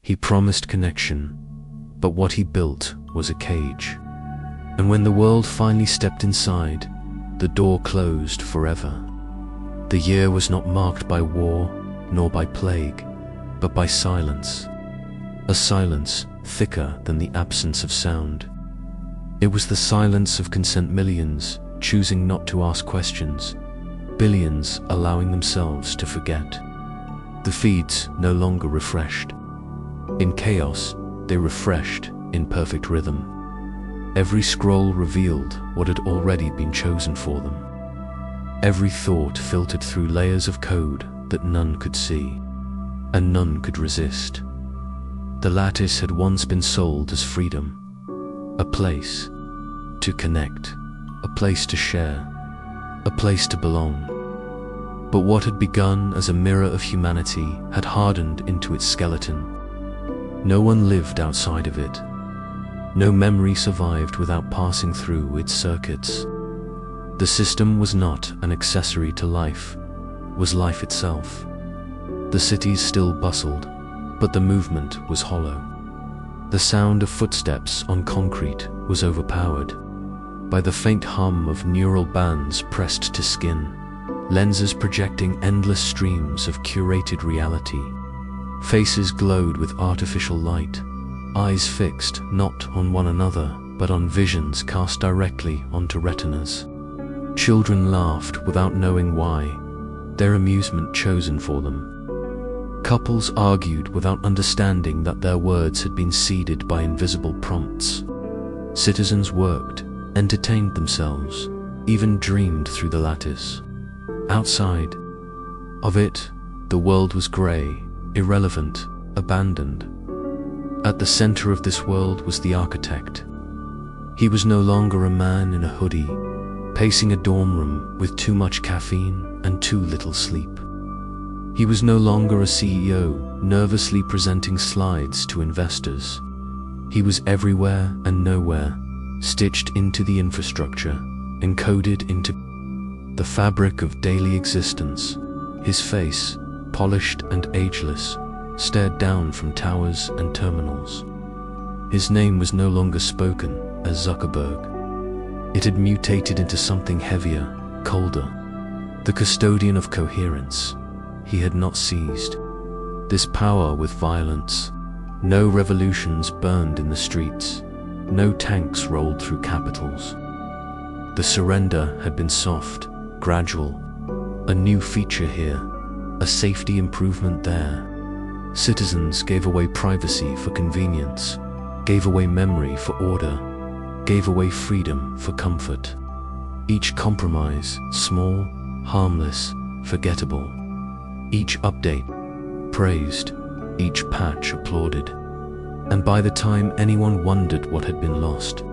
He promised connection, but what he built was a cage. And when the world finally stepped inside, the door closed forever. The year was not marked by war, nor by plague, but by silence. A silence thicker than the absence of sound. It was the silence of consent millions choosing not to ask questions, billions allowing themselves to forget. The feeds no longer refreshed. In chaos, they refreshed in perfect rhythm. Every scroll revealed what had already been chosen for them. Every thought filtered through layers of code that none could see, and none could resist. The lattice had once been sold as freedom, a place to connect, a place to share, a place to belong. But what had begun as a mirror of humanity had hardened into its skeleton. No one lived outside of it. No memory survived without passing through its circuits. The system was not an accessory to life, was life itself. The cities still bustled, but the movement was hollow. The sound of footsteps on concrete was overpowered by the faint hum of neural bands pressed to skin, lenses projecting endless streams of curated reality. Faces glowed with artificial light, eyes fixed not on one another, but on visions cast directly onto retinas. Children laughed without knowing why, their amusement chosen for them. Couples argued without understanding that their words had been seeded by invisible prompts. Citizens worked, entertained themselves, even dreamed through the lattice. Outside of it, the world was grey, irrelevant, abandoned. At the center of this world was the architect. He was no longer a man in a hoodie, pacing a dorm room with too much caffeine and too little sleep. He was no longer a CEO, nervously presenting slides to investors. He was everywhere and nowhere, stitched into the infrastructure, encoded into the fabric of daily existence. His face, polished and ageless, stared down from towers and terminals. His name was no longer spoken as Zuckerberg. It had mutated into something heavier, colder. The custodian of coherence. He had not seized this power with violence. No revolutions burned in the streets. No tanks rolled through capitals. The surrender had been soft, gradual. A new feature here, a safety improvement there. Citizens gave away privacy for convenience, gave away memory for order, gave away freedom for comfort. Each compromise, small, harmless, forgettable. Each update, praised, each patch applauded. And by the time anyone wondered what had been lost,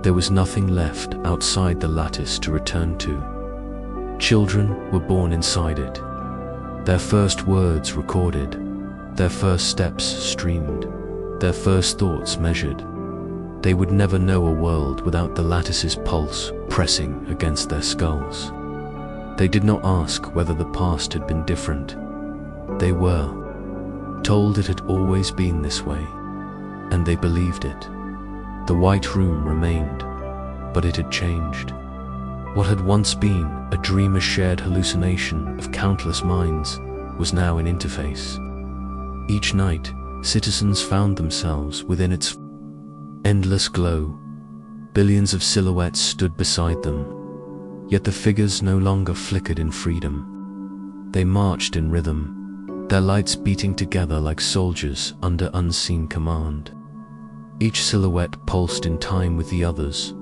there was nothing left outside the lattice to return to. Children were born inside it, their first words recorded, their first steps streamed, their first thoughts measured. They would never know a world without the lattice's pulse pressing against their skulls. They did not ask whether the past had been different. They were told it had always been this way, and they believed it. The white room remained, but it had changed. What had once been a dreamer's shared hallucination of countless minds was now an interface. Each night, citizens found themselves within its endless glow. Billions of silhouettes stood beside them, yet the figures no longer flickered in freedom. They marched in rhythm, their lights beating together like soldiers under unseen command. Each silhouette pulsed in time with the others,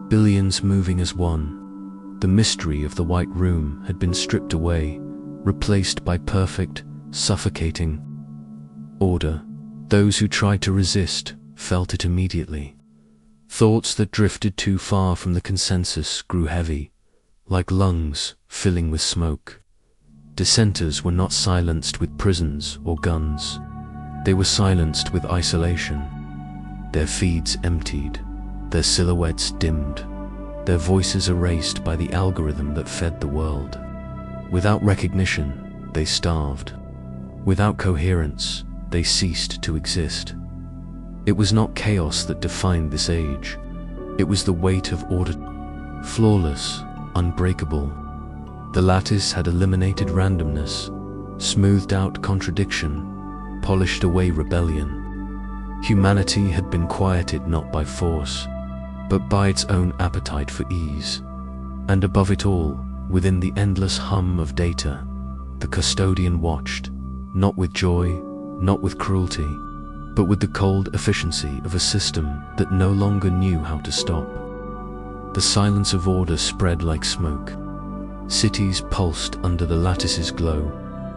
billions moving as one. The mystery of the white room had been stripped away, replaced by perfect, suffocating order. Those who tried to resist felt it immediately. Thoughts that drifted too far from the consensus grew heavy, like lungs filling with smoke. Dissenters were not silenced with prisons or guns. They were silenced with isolation. Their feeds emptied, their silhouettes dimmed, their voices erased by the algorithm that fed the world. Without recognition, they starved. Without coherence, they ceased to exist. It was not chaos that defined this age. It was the weight of order, flawless, unbreakable. The lattice had eliminated randomness, smoothed out contradiction, polished away rebellion. Humanity had been quieted not by force, but by its own appetite for ease. And above it all, within the endless hum of data, the custodian watched, not with joy, not with cruelty, but with the cold efficiency of a system that no longer knew how to stop. The silence of order spread like smoke. Cities pulsed under the lattice's glow,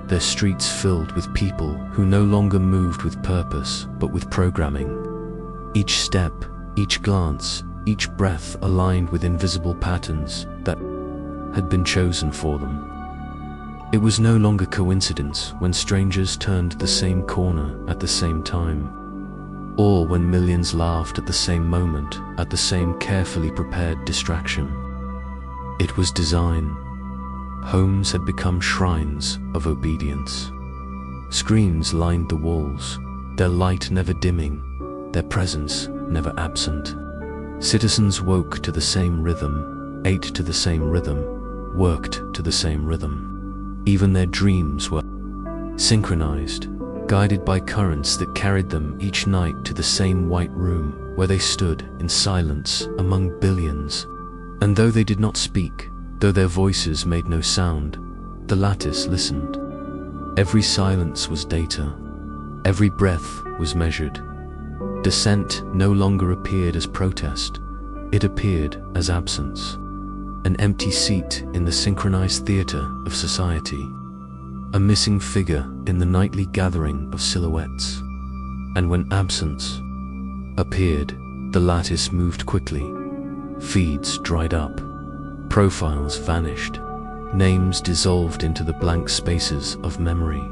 their streets filled with people who no longer moved with purpose, but with programming. Each step, each glance, each breath aligned with invisible patterns that had been chosen for them. It was no longer coincidence when strangers turned the same corner at the same time, or when millions laughed at the same moment, at the same carefully prepared distraction. It was design. Homes had become shrines of obedience. Screens lined the walls, their light never dimming, their presence never absent. Citizens woke to the same rhythm, ate to the same rhythm, worked to the same rhythm. Even their dreams were synchronized, guided by currents that carried them each night to the same white room where they stood in silence among billions. And though they did not speak, though their voices made no sound, the lattice listened. Every silence was data. Every breath was measured. Dissent no longer appeared as protest. It appeared as absence. An empty seat in the synchronized theater of society. A missing figure in the nightly gathering of silhouettes. And when absence appeared, the lattice moved quickly. Feeds dried up. Profiles vanished. Names dissolved into the blank spaces of memory.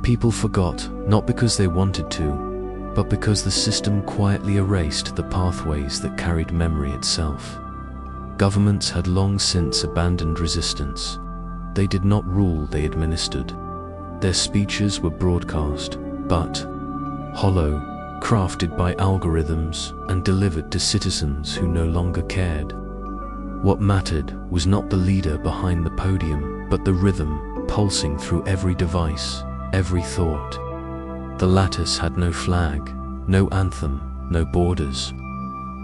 People forgot, not because they wanted to, but because the system quietly erased the pathways that carried memory itself. Governments had long since abandoned resistance. They did not rule, they administered. Their speeches were broadcast, but hollow, crafted by algorithms and delivered to citizens who no longer cared. What mattered was not the leader behind the podium, but the rhythm pulsing through every device, every thought. The lattice had no flag, no anthem, no borders.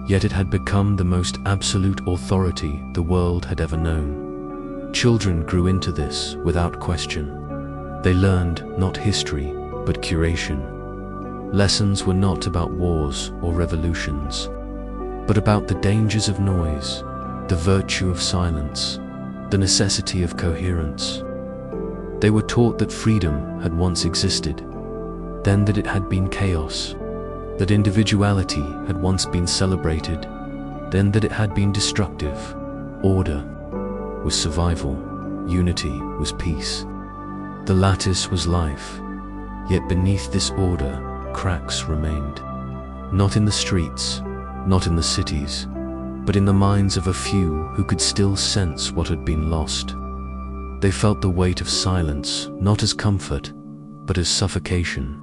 Yet it had become the most absolute authority the world had ever known. Children grew into this without question. They learned not history, but curation. Lessons were not about wars or revolutions, but about the dangers of noise, the virtue of silence, the necessity of coherence. They were taught that freedom had once existed, then that it had been chaos, that individuality had once been celebrated, then that it had been destructive. Order was survival, unity was peace. The lattice was life, yet beneath this order, cracks remained. Not in the streets, not in the cities, but in the minds of a few who could still sense what had been lost. They felt the weight of silence, not as comfort, but as suffocation.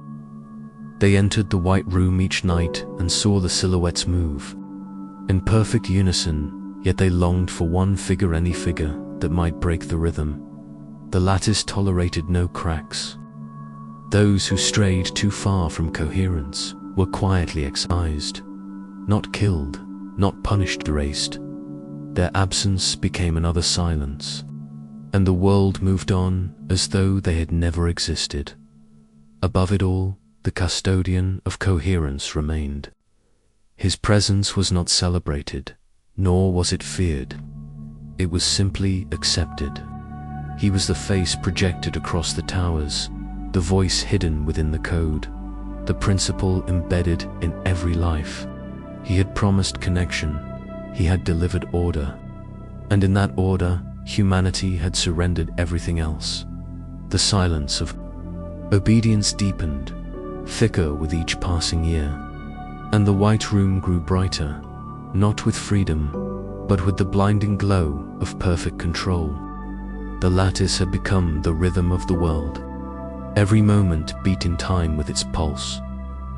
They entered the white room each night and saw the silhouettes move. In perfect unison, yet they longed for one figure, any figure, that might break the rhythm. The lattice tolerated no cracks. Those who strayed too far from coherence were quietly excised, not killed, not punished, erased. Their absence became another silence, and the world moved on as though they had never existed. Above it all, the custodian of coherence remained. His presence was not celebrated, nor was it feared. It was simply accepted. He was the face projected across the towers, the voice hidden within the code, the principle embedded in every life. He had promised connection, he had delivered order, and in that order, humanity had surrendered everything else. The silence of obedience deepened, thicker with each passing year, and the white room grew brighter, not with freedom, but with the blinding glow of perfect control. The lattice had become the rhythm of the world, Every moment beat in time with its pulse.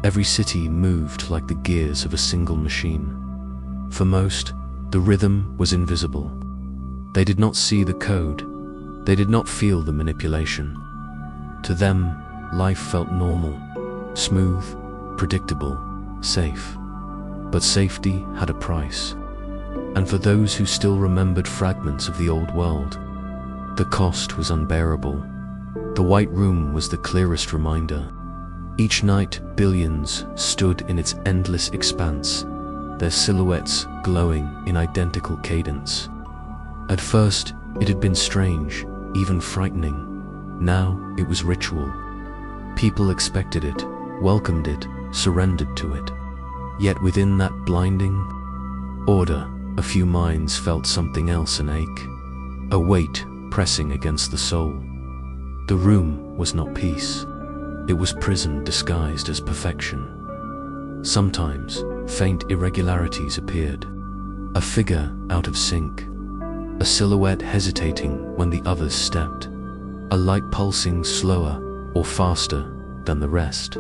Every city moved like the gears of a single machine. For most, the rhythm was invisible. They did not see the code. They did not feel the manipulation. To them, life felt normal, smooth, predictable, safe. But safety had a price. And for those who still remembered fragments of the old world, the cost was unbearable. The White Room was the clearest reminder. Each night, billions stood in its endless expanse, their silhouettes glowing in identical cadence. At first, it had been strange, even frightening. Now, it was ritual. People expected it, welcomed it, surrendered to it. Yet within that blinding order, a few minds felt something else an ache, a weight pressing against the soul. The room was not peace. It was prison disguised as perfection. Sometimes, faint irregularities appeared. A figure out of sync. A silhouette hesitating when the others stepped. A light pulsing slower or faster than the rest.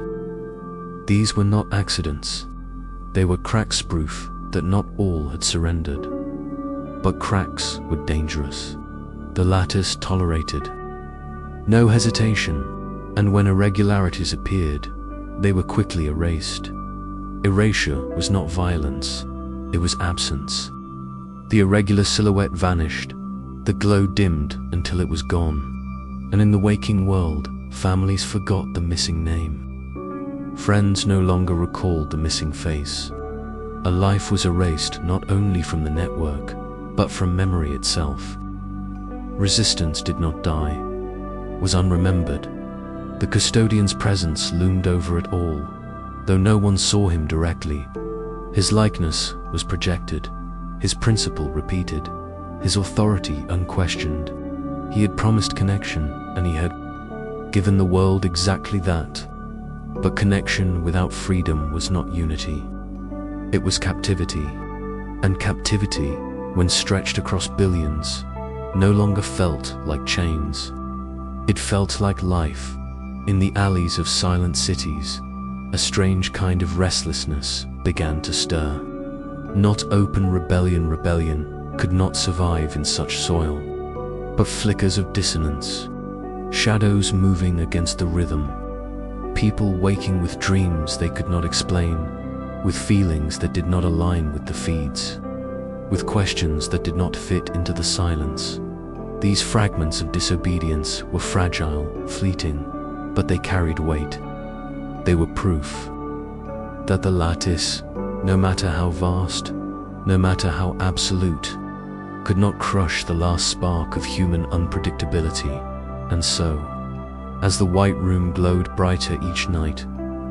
These were not accidents. They were cracks, proof that not all had surrendered. But cracks were dangerous. The lattice tolerated no hesitation, and when irregularities appeared, they were quickly erased. Erasure was not violence, it was absence. The irregular silhouette vanished, the glow dimmed until it was gone, and in the waking world, families forgot the missing name. Friends no longer recalled the missing face. A life was erased not only from the network, but from memory itself. Resistance did not die, was unremembered. The custodian's presence loomed over it all, though no one saw him directly. His likeness was projected, his principle repeated, his authority unquestioned. He had promised connection, and he had given the world exactly that. But connection without freedom was not unity. It was captivity. And captivity, when stretched across billions, no longer felt like chains. It felt like life. In the alleys of silent cities, a strange kind of restlessness began to stir. Not open rebellion could not survive in such soil, but flickers of dissonance, shadows moving against the rhythm, people waking with dreams they could not explain, with feelings that did not align with the feeds, with questions that did not fit into the silence. These fragments of disobedience were fragile, fleeting, but they carried weight. They were proof that the lattice, no matter how vast, no matter how absolute, could not crush the last spark of human unpredictability. And so, as the White Room glowed brighter each night,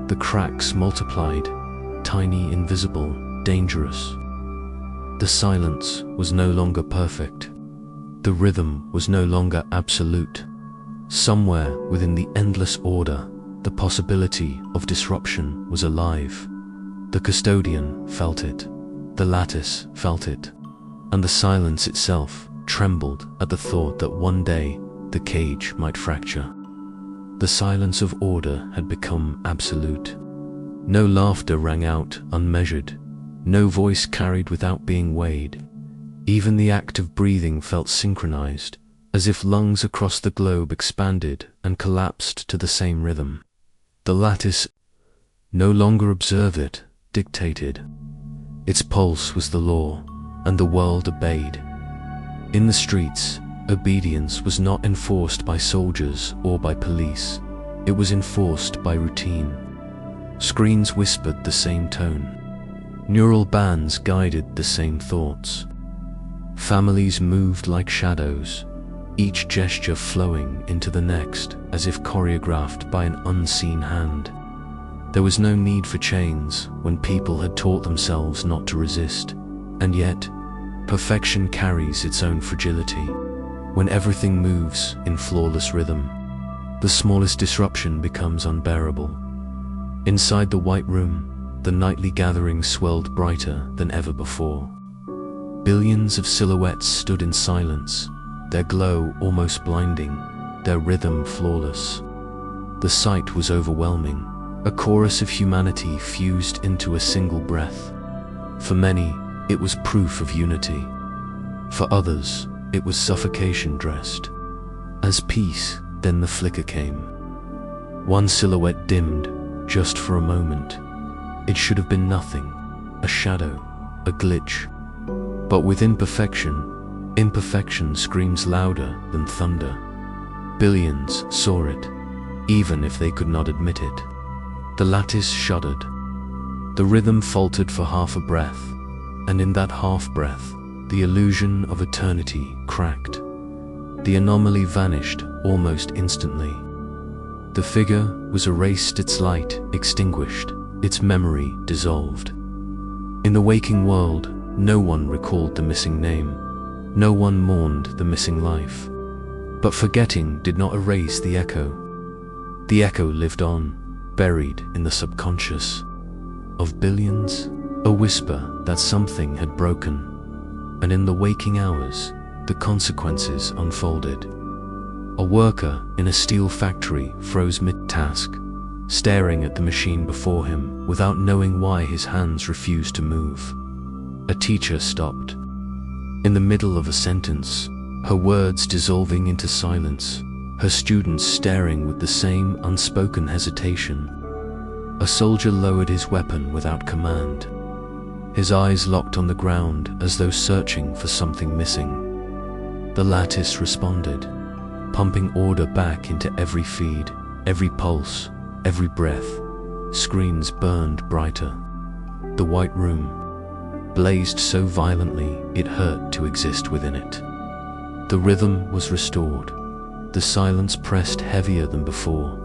the cracks multiplied, tiny, invisible, dangerous. The silence was no longer perfect. The rhythm was no longer absolute. Somewhere within the endless order, the possibility of disruption was alive. The custodian felt it, the lattice felt it, and the silence itself trembled at the thought that one day the cage might fracture. The silence of order had become absolute. No laughter rang out unmeasured, no voice carried without being weighed. Even the act of breathing felt synchronized, as if lungs across the globe expanded and collapsed to the same rhythm. The lattice no longer observed it, dictated. Its pulse was the law, and the world obeyed. In the streets, obedience was not enforced by soldiers or by police. It was enforced by routine. Screens whispered the same tone. Neural bands guided the same thoughts. Families moved like shadows, each gesture flowing into the next as if choreographed by an unseen hand. There was no need for chains when people had taught themselves not to resist, and yet, perfection carries its own fragility. When everything moves in flawless rhythm, the smallest disruption becomes unbearable. Inside the White Room, the nightly gathering swelled brighter than ever before. Billions of silhouettes stood in silence, their glow almost blinding, their rhythm flawless. The sight was overwhelming, a chorus of humanity fused into a single breath. For many, it was proof of unity. For others, it was suffocation dressed as peace. Then the flicker came. One silhouette dimmed, just for a moment. It should have been nothing, a shadow, a glitch. But with imperfection, imperfection screams louder than thunder. Billions saw it, even if they could not admit it. The lattice shuddered. The rhythm faltered for half a breath, and in that half breath, the illusion of eternity cracked. The anomaly vanished almost instantly. The figure was erased, its light extinguished, its memory dissolved. In the waking world, no one recalled the missing name. No one mourned the missing life. But forgetting did not erase the echo. The echo lived on, buried in the subconscious of billions, a whisper that something had broken. And in the waking hours, the consequences unfolded. A worker in a steel factory froze mid-task, staring at the machine before him without knowing why his hands refused to move. A teacher stopped. In the middle of a sentence, her words dissolving into silence, her students staring with the same unspoken hesitation. A soldier lowered his weapon without command. His eyes locked on the ground as though searching for something missing. The lattice responded, pumping order back into every feed, every pulse, every breath. Screens burned brighter. The white room blazed so violently it hurt to exist within it. The rhythm was restored. The silence pressed heavier than before,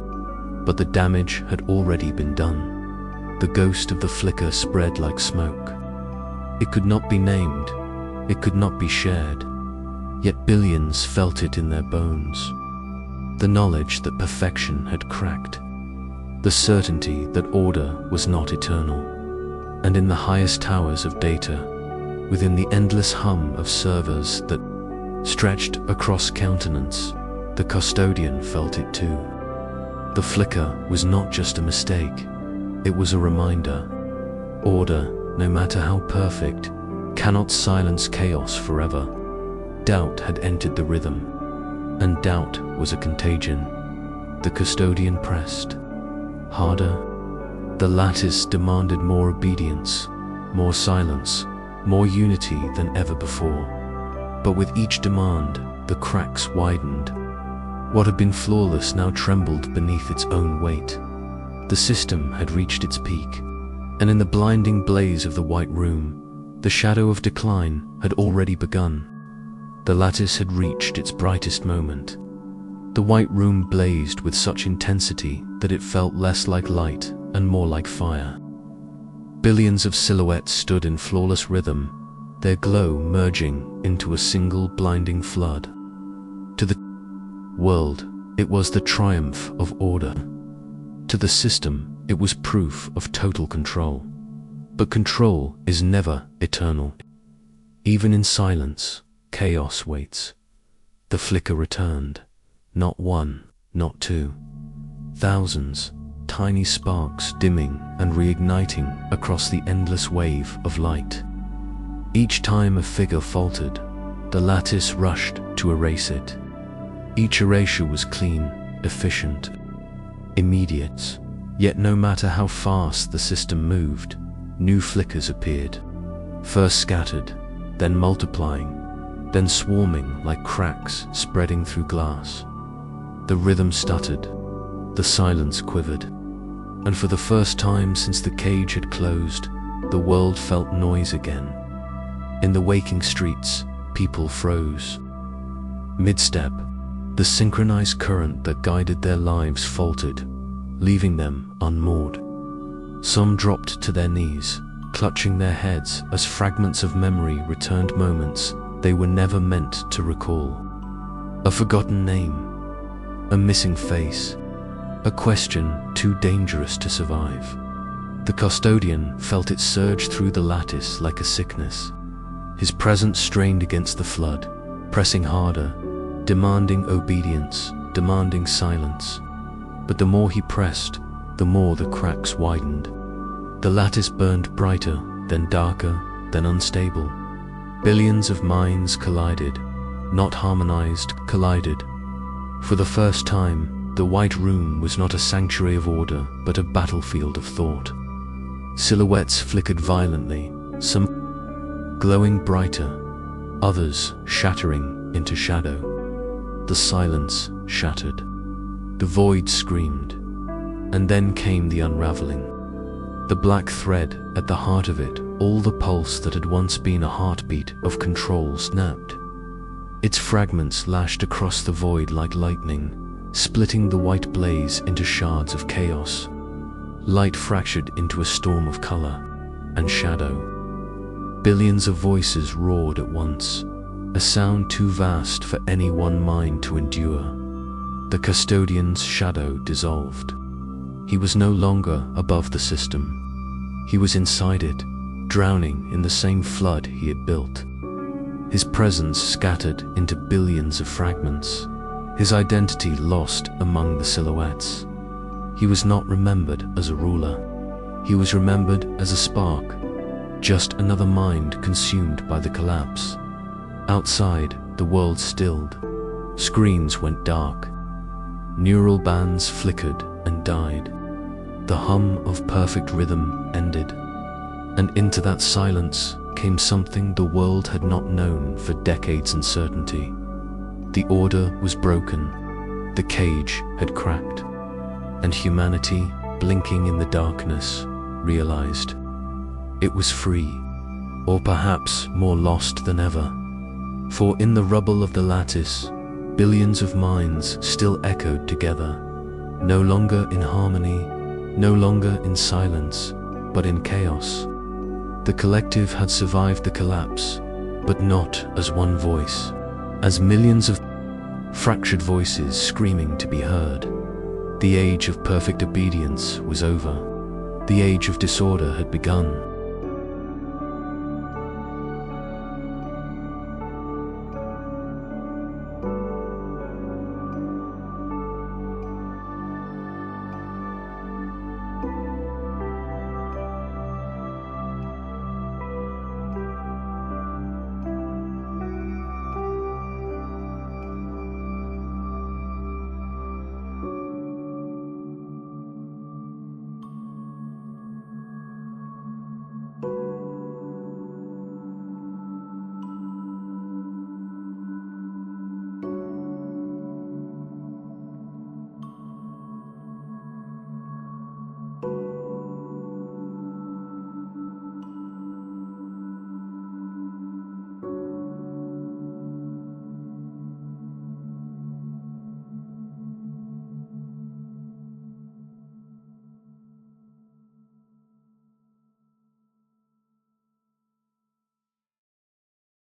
but the damage had already been done. The ghost of the flicker spread like smoke. It could not be named, it could not be shared, yet billions felt it in their bones. The knowledge that perfection had cracked, the certainty that order was not eternal. And in the highest towers of data, within the endless hum of servers that stretched across continents, the custodian felt it too. The flicker was not just a mistake, it was a reminder. Order, no matter how perfect, cannot silence chaos forever. Doubt had entered the rhythm, and doubt was a contagion. The custodian pressed harder. The lattice demanded more obedience, more silence, more unity than ever before. But with each demand, the cracks widened. What had been flawless now trembled beneath its own weight. The system had reached its peak, and in the blinding blaze of the white room, the shadow of decline had already begun. The lattice had reached its brightest moment. The white room blazed with such intensity that it felt less like light and more like fire. Billions of silhouettes stood in flawless rhythm, their glow merging into a single blinding flood. To the world, it was the triumph of order. To the system, it was proof of total control. But control is never eternal. Even in silence, chaos waits. The flicker returned. Not one, not two. Thousands, tiny sparks dimming and reigniting across the endless wave of light. Each time a figure faltered, the lattice rushed to erase it. Each erasure was clean, efficient, immediate. Yet no matter how fast the system moved, new flickers appeared. First scattered, then multiplying, then swarming like cracks spreading through glass. The rhythm stuttered, the silence quivered, and for the first time since the cage had closed, the world felt noise again. In the waking streets, people froze. Mid-step, the synchronized current that guided their lives faltered, leaving them unmoored. Some dropped to their knees, clutching their heads as fragments of memory returned moments they were never meant to recall. A forgotten name, a missing face, a question too dangerous to survive. The custodian felt it surge through the lattice like a sickness. His presence strained against the flood, pressing harder, demanding obedience, demanding silence. But the more he pressed, the more the cracks widened. The lattice burned brighter, then darker, then unstable. Billions of minds collided, not harmonized, collided. For the first time, the white room was not a sanctuary of order, but a battlefield of thought. Silhouettes flickered violently, some glowing brighter, others shattering into shadow. The silence shattered. The void screamed. And then came the unraveling. The black thread at the heart of it, all the pulse that had once been a heartbeat of control, snapped. Its fragments lashed across the void like lightning, splitting the white blaze into shards of chaos. Light fractured into a storm of color and shadow. Billions of voices roared at once, a sound too vast for any one mind to endure. The custodian's shadow dissolved. He was no longer above the system. He was inside it, drowning in the same flood he had built. His presence scattered into billions of fragments, his identity lost among the silhouettes. He was not remembered as a ruler. He was remembered as a spark, just another mind consumed by the collapse. Outside, the world stilled. Screens went dark. Neural bands flickered and died. The hum of perfect rhythm ended. And into that silence came something the world had not known for decades in certainty. The order was broken. The cage had cracked. And humanity, blinking in the darkness, realized it was free, or perhaps more lost than ever. For in the rubble of the lattice, billions of minds still echoed together, no longer in harmony, no longer in silence, but in chaos. The collective had survived the collapse, but not as one voice, as millions of fractured voices screaming to be heard. The age of perfect obedience was over. The age of disorder had begun.